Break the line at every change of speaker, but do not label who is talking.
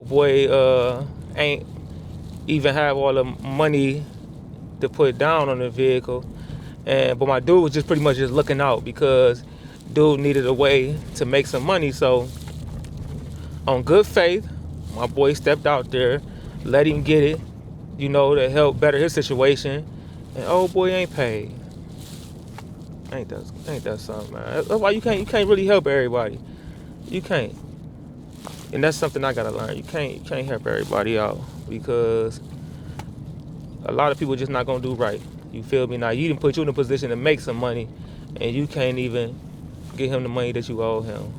boy ain't even have all the money to put down on the vehicle, but my dude was just pretty much just looking out because dude needed a way to make some money. So on good faith, my boy stepped out there, let him get it, to help better his situation, and old boy ain't paid. Ain't that something, man? That's why you can't really help everybody. You can't. And that's something I gotta learn. You can't help everybody out because a lot of people just not gonna do right. You feel me? Now you didn't put you in a position to make some money, and you can't even get him the money that you owe him.